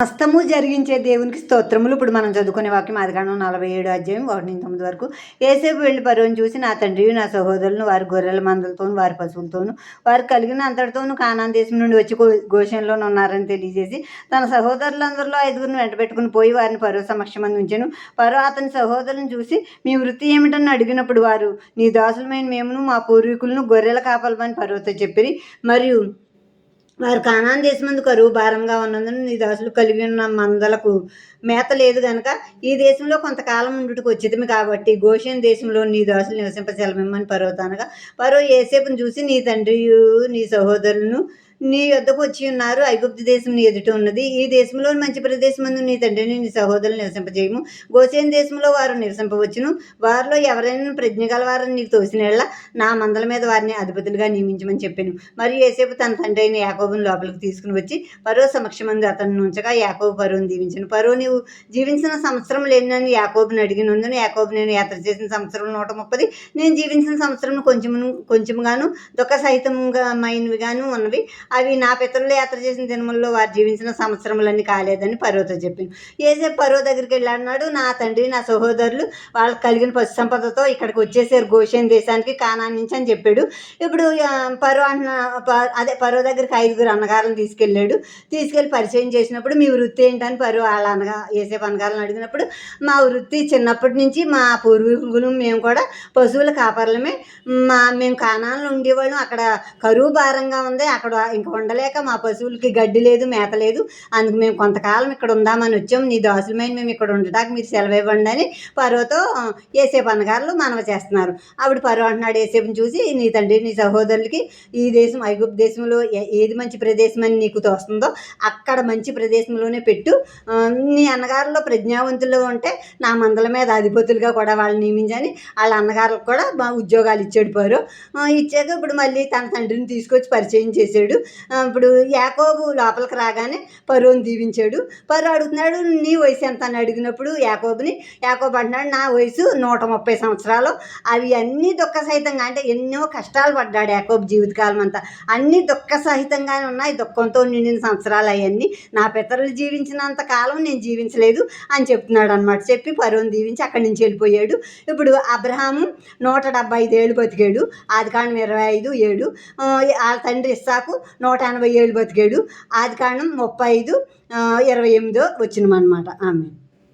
హస్తము జరిగించే దేవునికి స్తోత్రములు. ఇప్పుడు మనం చదువుకునే వాక్యం ఆదికాండం 47 అధ్యాయం 1-9 వరకు. ఏసేపు వెళ్ళి ఫరోను చూసి, నా తండ్రియు నా సహోదరులను వారి గొర్రెల మందలతోను వారి పశువులతోను వారు కలిగిన అంతటితోనూ కానాన్ దేశం నుండి వచ్చి గోషెన్లోనే ఉన్నారని తెలియజేసి తన సహోదరులందరిలో 5గురిని వెంట పెట్టుకుని పోయి వారిని ఫరో సమక్షమందు ఉంచెను. ఫరో అతని సహోదరులను చూసి, మీ వృత్తి ఏమిటని అడిగినప్పుడు వారు, నీ దాసులమైన మేమును మా పూర్వీకులను గొర్రెల కాపలమని ఫరోతో చెప్పిరి. మరియు వారు కానాన్ దేశమందు కరువు భారంగా ఉన్నందున నీ దాసులు కలిగి ఉన్న మందలకు మేత లేదు గనక ఈ దేశంలో కొంతకాలం ఉండుటకు వచ్చితమి కాబట్టి గోషెన్ దేశంలో నీ దాసులు నివసింపచెలమిమ్మని ఫరోతో అనగా, ఫరో యోసేపును చూసి, నీ తండ్రియు నీ సహోదరులను నీ యొద్దకు వచ్చి ఉన్నారు. ఐగుప్తు దేశం నీ ఎదుట ఉన్నది. ఈ దేశంలో మంచి ప్రదేశమందు నీ తండ్రిని నీ సహోదరులు నివసింపజేయము. గోషెన్ దేశంలో వారు నివసింపవచ్చును. వారిలో ఎవరైనా ప్రజ్ఞ గలవారని నీకు తోసినట్లా నా మందల మీద వారిని అధిపతులుగా నియమించమని చెప్పాను. మరియు యోసేపు తన తండ్రి అయిన యాకోబును లోపలికి తీసుకుని వచ్చి ఫరో సమక్షమందు అతన్ని ఉంచగా యాకోబు ఫరోను దీవించను. ఫరో నీవు జీవించిన సంవత్సరం లేనని యాకోబుని అడిగినందున యాకోబు, నేను యాత్ర చేసిన సంవత్సరం 130, నేను జీవించిన సంవత్సరం కొంచెముగాను దుఃఖ సహితమైనవిగాను ఉన్నవి. అవి నా పితరులు యాత్ర చేసిన దినముల్లో వారు జీవించిన సంవత్సరములన్నీ కాలేదని ఫరోతో చెప్పింది. యోసేపు ఫరో దగ్గరికి వెళ్ళాడు. నా తండ్రి నా సహోదరులు వాళ్ళకి కలిగిన పశు సంపదతో ఇక్కడికి వచ్చేసారు గోషెన్ దేశానికి, కానాన్ నుంచి అని చెప్పాడు. ఇప్పుడు ఫరో దగ్గరికి 5గురు అన్నగారులను తీసుకెళ్ళి పరిచయం చేసినప్పుడు, మీ వృత్తి ఏంటని ఫరో వాళ్ళ యోసేపు అన్నగారులను అడిగినప్పుడు, మా వృత్తి చిన్నప్పటి నుంచి మా పూర్వీకులు మేము కూడా పశువుల కాపర్లమే. మేము కానాన్లో ఉండేవాళ్ళం. అక్కడ కరువు భారంగా ఉంది. అక్కడ ఇంక ఉండలేక మా పశువులకి గడ్డి లేదు, మేత లేదు. అందుకు మేము కొంతకాలం ఇక్కడ ఉందామని వచ్చాం. నీ దాసులమైన మేము ఇక్కడ ఉండటానికి మీరు సెలవు ఇవ్వండి అని ఫరోతో యోసేపు అన్నగారులు మనవి చేస్తున్నారు. అప్పుడు ఫరో అంటున్నాడు యోసేపుని చూసి, నీ తండ్రి నీ సహోదరులకి ఈ దేశం ఐగుప్తు దేశంలో ఏది మంచి ప్రదేశం అని నీకు తోస్తుందో అక్కడ మంచి ప్రదేశంలోనే పెట్టు. నీ అన్నగారులో ప్రజ్ఞావంతులు ఉంటే నా మందల మీద అధిపతులుగా కూడా వాళ్ళని నియమించని వాళ్ళ అన్నగారులకు కూడా ఉద్యోగాలు ఇచ్చాడు ఫరో. ఇచ్చాక ఇప్పుడు మళ్ళీ తన తండ్రిని తీసుకొచ్చి పరిచయం చేశాడు. ఇప్పుడు యాకోబు లోపలికి రాగానే ఫరోని దీవించాడు. ఫరో అడుగుతున్నాడు, నీ వయసు ఎంత అని అడిగినప్పుడు యాకోబు అంటున్నాడు, నా వయసు 130 సంవత్సరాలు. అవి అన్నీ దుఃఖ సహితంగా, అంటే ఎన్నో కష్టాలు పడ్డాడు యాకోబు జీవితకాలం అంతా. అన్నీ దుఃఖ సహితంగానే ఉన్నాయి. దుఃఖంతో నిండిన సంవత్సరాలు అవన్నీ. నా పితరులు జీవించినంత కాలం నేను జీవించలేదు అని చెప్తున్నాడు అనమాట. చెప్పి ఫరోని దీవించి అక్కడి నుంచి వెళ్ళిపోయాడు. ఇప్పుడు అబ్రహాము 175 ఏళ్ళు బతికాడు. ఆదికాండం 25:7. వాళ్ళ తండ్రి ఇస్సాకు 180 ఏళ్ళు బతికాడు. ఆదికాండం 35:28 వచ్చినమనమాట. ఆమె